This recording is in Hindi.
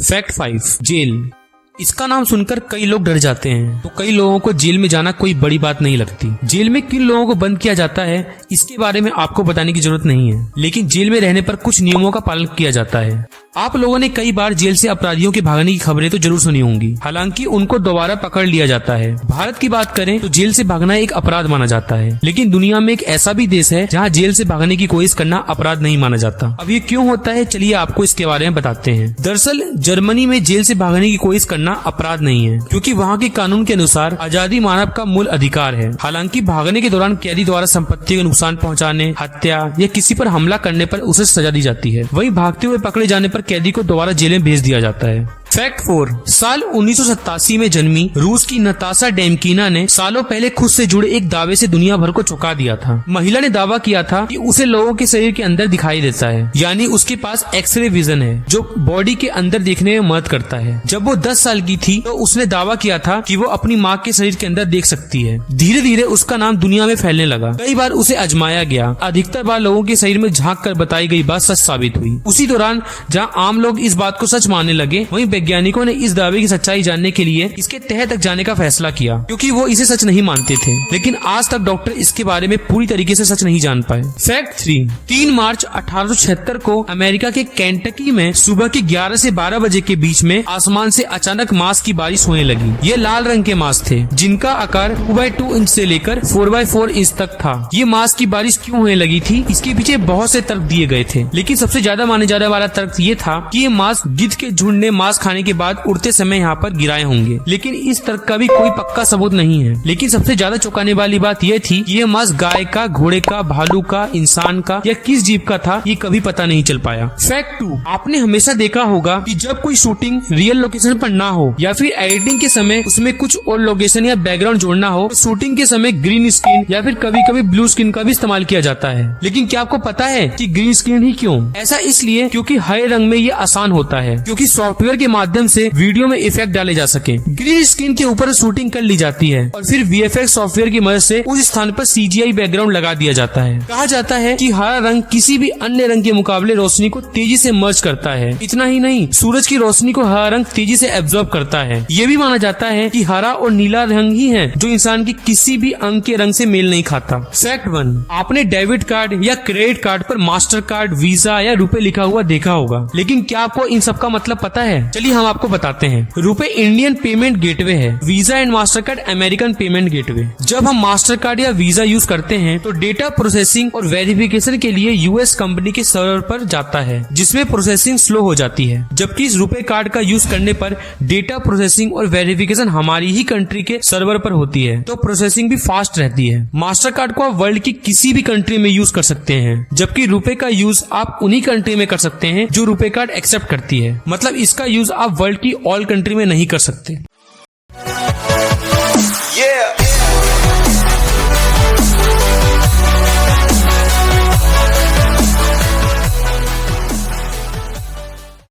Fact 5, jail. इसका नाम सुनकर कई लोग डर जाते हैं, तो कई लोगों को जेल में जाना कोई बड़ी बात नहीं लगती। जेल में किन लोगों को बंद किया जाता है इसके बारे में आपको बताने की जरूरत नहीं है, लेकिन जेल में रहने पर कुछ नियमों का पालन किया जाता है। आप लोगों ने कई बार जेल से अपराधियों के भागने की खबरें तो जरूर सुनी होंगी, हालांकि उनको दोबारा पकड़ लिया जाता है। भारत की बात करें तो जेल से भागना एक अपराध माना जाता है, लेकिन दुनिया में एक ऐसा भी देश है जहां जेल से भागने की कोशिश करना अपराध नहीं माना जाता। अब ये क्यों होता है, चलिए आपको इसके बारे में बताते हैं। दरअसल जर्मनी में जेल से भागने की कोशिश करना अपराध नहीं है, क्योंकि वहाँ के कानून के अनुसार आजादी मानव का मूल अधिकार है। हालांकि भागने के दौरान कैदी द्वारा संपत्ति को नुकसान पहुँचाने, हत्या या किसी पर हमला करने पर उसे सजा दी जाती है। वहीं भागते हुए पकड़े जाने पर कैदी को दोबारा जेल में भेज दिया जाता है। फैक्ट 4, साल 1987 में जन्मी रूस की नताशा डेमकीना ने सालों पहले खुद से जुड़े एक दावे से दुनिया भर को चौंका दिया था। महिला ने दावा किया था कि उसे लोगों के शरीर के अंदर दिखाई देता है, यानी उसके पास एक्सरे विजन है जो बॉडी के अंदर देखने में मदद करता है। जब वो 10 साल की थी तो उसने दावा किया था कि वो अपनी माँ के शरीर के अंदर देख सकती है। धीरे धीरे उसका नाम दुनिया में फैलने लगा। कई बार उसे आजमाया गया, अधिकतर बार लोगों के शरीर में झांक कर बताई गई बात सच साबित हुई। उसी दौरान जहाँ आम लोग इस बात को सच मानने लगे, वहीं वैज्ञानिकों ने इस दावे की सच्चाई जानने के लिए इसके तह तक जाने का फैसला किया, क्योंकि वो इसे सच नहीं मानते थे। लेकिन आज तक डॉक्टर इसके बारे में पूरी तरीके से सच नहीं जान पाए। फैक्ट 3, 3 मार्च 1876 को अमेरिका के केंटकी में सुबह के 11 से 12 बजे के बीच में आसमान से अचानक मांस की बारिश होने लगी। ये लाल रंग के मांस थे, जिनका आकार 2x2 इंच से लेकर 4x4 इंच तक था। ये मांस की बारिश क्यों होने लगी थी, इसके पीछे बहुत से तर्क दिए गए थे, लेकिन सबसे ज्यादा माने जाने वाला तर्क ये था कि ये मांस गिद्ध के झुंड ने मांस खाने के बाद उड़ते समय यहाँ पर गिराए होंगे। लेकिन इस तर्क का भी कोई पक्का सबूत नहीं है। लेकिन सबसे ज्यादा चौंकाने वाली बात यह थी कि यह मांस गाय का, घोड़े का, भालू का, इंसान का या किस जीव का था, ये कभी पता नहीं चल पाया। फैक्ट 2, आपने हमेशा देखा होगा कि जब कोई शूटिंग रियल लोकेशन पर ना हो या फिर एडिटिंग के समय उसमें कुछ और लोकेशन या बैकग्राउंड जोड़ना हो, तो शूटिंग के समय ग्रीन स्क्रीन या फिर कभी कभी ब्लू स्क्रीन का भी इस्तेमाल किया जाता है। लेकिन क्या आपको पता है कि ग्रीन स्क्रीन ही क्यों? ऐसा इसलिए क्योंकि हरे रंग में ये आसान होता है, क्योंकि सॉफ्टवेयर के माध्यम से वीडियो में इफेक्ट डाले जा सके। ग्रीन स्क्रीन के ऊपर शूटिंग कर ली जाती है और फिर VFX सॉफ्टवेयर की मदद से उस स्थान पर CGI बैकग्राउंड लगा दिया जाता है। कहा जाता है कि हरा रंग किसी भी अन्य रंग के मुकाबले रोशनी को तेजी से मर्ज करता है। इतना ही नहीं, सूरज की रोशनी को हरा रंग तेजी से एब्जॉर्ब करता है। ये भी माना जाता है कि हरा और नीला रंग ही है जो इंसान के किसी भी अंग के रंग से मेल नहीं खाता। फैक्ट 1, आपने डेबिट कार्ड या क्रेडिट कार्ड पर मास्टर कार्ड, वीजा या रुपए लिखा हुआ देखा होगा, लेकिन क्या आपको इन सब का मतलब पता है? चलिए हम आपको बताते हैं। रुपए इंडियन पेमेंट गेटवे है, visa and master card American payment gateway. जब हम मास्टर कार्ड या वीजा यूज करते हैं तो डेटा प्रोसेसिंग और वेरिफिकेशन के लिए US कंपनी के सर्वर पर जाता है, जिसमें प्रोसेसिंग स्लो हो जाती है। जबकि इस रुपए कार्ड का यूज करने पर डेटा प्रोसेसिंग और वेरिफिकेशन हमारी ही कंट्री के सर्वर पर होती है, तो प्रोसेसिंग भी फास्ट रहती है। मास्टर कार्ड को आप वर्ल्ड की किसी भी कंट्री में यूज कर सकते हैं, जबकि रुपए का यूज आप उन्हीं कंट्री में कर सकते हैं जो रुपए कार्ड एक्सेप्ट करती है। मतलब इसका यूज आप वर्ल्ड की ऑल कंट्री में नहीं कर सकते। Yeah.